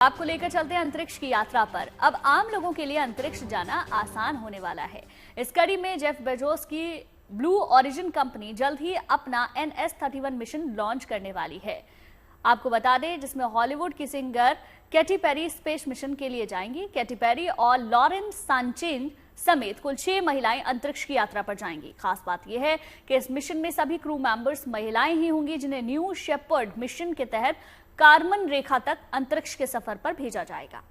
आपको लेकर चलते हैं अंतरिक्ष की यात्रा पर। अब आम लोगों के लिए अंतरिक्ष जाना आसान होने वाला है। इस कड़ी में जेफ बेजोस की ब्लू ओरिजिन कंपनी जल्द ही अपना NS-31 मिशन लॉन्च करने वाली है। आपको बता दें, जिसमें हॉलीवुड की singer Katy Perry space mission के लिए जाएंगी। कैटी पेरी और लॉरेन सांचेज समेत कुल 6 महिलाएं अंतरिक्ष की यात्रा पर जाएंगी। खास बात यह है कि इस मिशन में सभी क्रू मेंबर्स महिलाएं ही होंगी, जिन्हें न्यू शेपर्ड मिशन के तहत कारमन रेखा तक अंतरिक्ष के सफर पर भेजा जाएगा।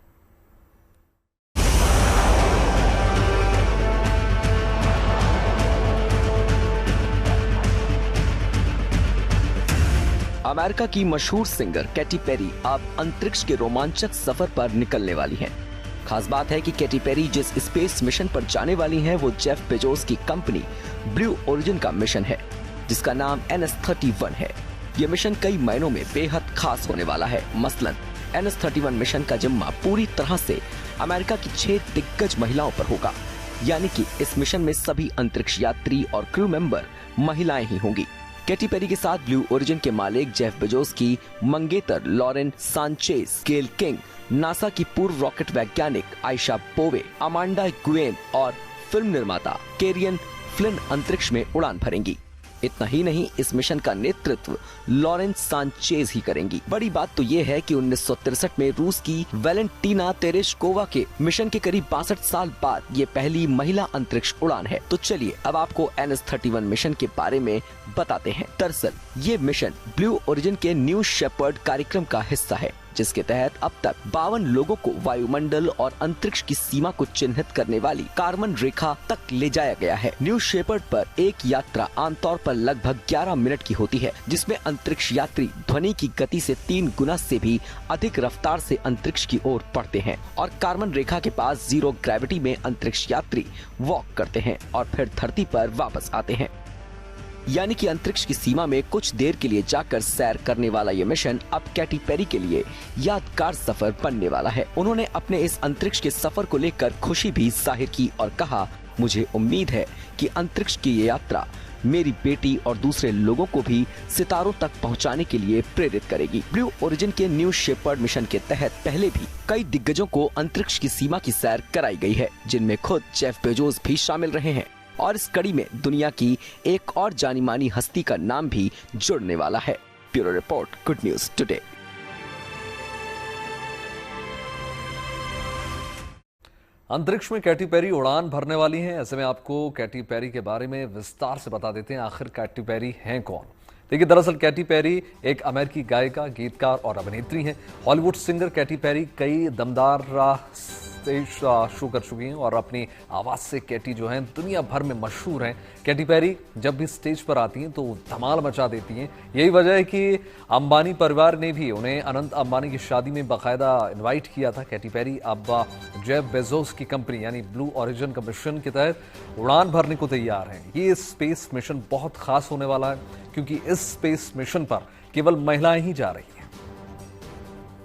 अमेरिका की मशहूर सिंगर कैटी पेरी अब अंतरिक्ष के रोमांचक सफर पर निकलने वाली हैं। खास बात है कि कैटी पेरी जिस स्पेस मिशन पर जाने वाली हैं, वो जेफ बेजोस की कंपनी ब्लू ओरिजिन का मिशन है, जिसका नाम NS-31 है। ये मिशन कई मायनों में बेहद खास होने वाला है। मसलन NS-31 मिशन का जिम्मा पूरी तरह से अमेरिका की 6 दिग्गज महिलाओं पर होगा, यानी कि इस मिशन में सभी अंतरिक्ष यात्री और क्रू मेंबर महिलाएं ही होंगी। कैटी पेरी के साथ ब्लू ओरिजिन के मालिक जेफ बेजोस की मंगेतर लॉरेन सांचेज, गेल किंग, नासा की पूर्व रॉकेट वैज्ञानिक आयशा पोवे, अमांडा गुएन और फिल्म निर्माता कैरियन फ्लिन अंतरिक्ष में उड़ान भरेंगी। इतना ही नहीं, इस मिशन का नेतृत्व लॉरेन सांचेज ही करेंगी। बड़ी बात तो ये है कि 1963 में रूस की वैलेंटीना तेरेशकोवा के मिशन के करीब 62 साल बाद ये पहली महिला अंतरिक्ष उड़ान है। तो चलिए अब आपको NS-31 मिशन के बारे में बताते हैं। दरअसल ये मिशन ब्लू ओरिजिन के न्यू शेपर्ड कार्यक्रम का हिस्सा है, जिसके तहत अब तक 52 लोगों को वायुमंडल और अंतरिक्ष की सीमा को चिन्हित करने वाली कारमन रेखा तक ले जाया गया है। न्यू शेपर्ड पर एक यात्रा आमतौर पर लगभग 11 मिनट की होती है, जिसमें अंतरिक्ष यात्री ध्वनि की गति से 3 गुना से भी अधिक रफ्तार से अंतरिक्ष की ओर बढ़ते हैं और कारमन रेखा के पास जीरो ग्रेविटी में अंतरिक्ष यात्री वॉक करते हैं और फिर धरती पर वापस आते हैं। यानी कि अंतरिक्ष की सीमा में कुछ देर के लिए जाकर सैर करने वाला ये मिशन अब कैटी पेरी के लिए यादगार सफर बनने वाला है। उन्होंने अपने इस अंतरिक्ष के सफर को लेकर खुशी भी जाहिर की और कहा, मुझे उम्मीद है कि अंतरिक्ष की ये यात्रा मेरी बेटी और दूसरे लोगों को भी सितारों तक पहुंचाने के लिए प्रेरित करेगी। ब्लू ओरिजिन के न्यू शेपर्ड मिशन के तहत पहले भी कई दिग्गजों को अंतरिक्ष की सीमा की सैर कराई गई है, जिनमें खुद जेफ बेजोस भी शामिल रहे हैं। और इस कड़ी में दुनिया की एक और जानी मानी हस्ती का नाम भी जुड़ने वाला है। Bureau report, good news today. अंतरिक्ष में कैटी पेरी उड़ान भरने वाली हैं। ऐसे में आपको कैटी पेरी के बारे में विस्तार से बता देते हैं, आखिर कैटी पेरी हैं कौन। देखिए, दरअसल कैटी पेरी एक अमेरिकी गायिका, गीतकार और अभिनेत्री हैं। हॉलीवुड सिंगर कैटी पेरी कई दमदार स्टेज शो कर चुकी हैं और अपनी आवाज़ से कैटी जो हैं दुनिया भर में मशहूर हैं। कैटी पेरी जब भी स्टेज पर आती हैं तो धमाल मचा देती हैं। यही वजह है कि अंबानी परिवार ने भी उन्हें अनंत अंबानी की शादी में बाकायदा इनवाइट किया था। कैटी पेरी अब जेफ बेजोस की कंपनी यानी ब्लू ओरिजिन का मिशन के तहत उड़ान भरने को तैयार हैं। ये स्पेस मिशन बहुत खास होने वाला है, क्योंकि इस स्पेस मिशन पर केवल महिलाएं ही जा रही हैं।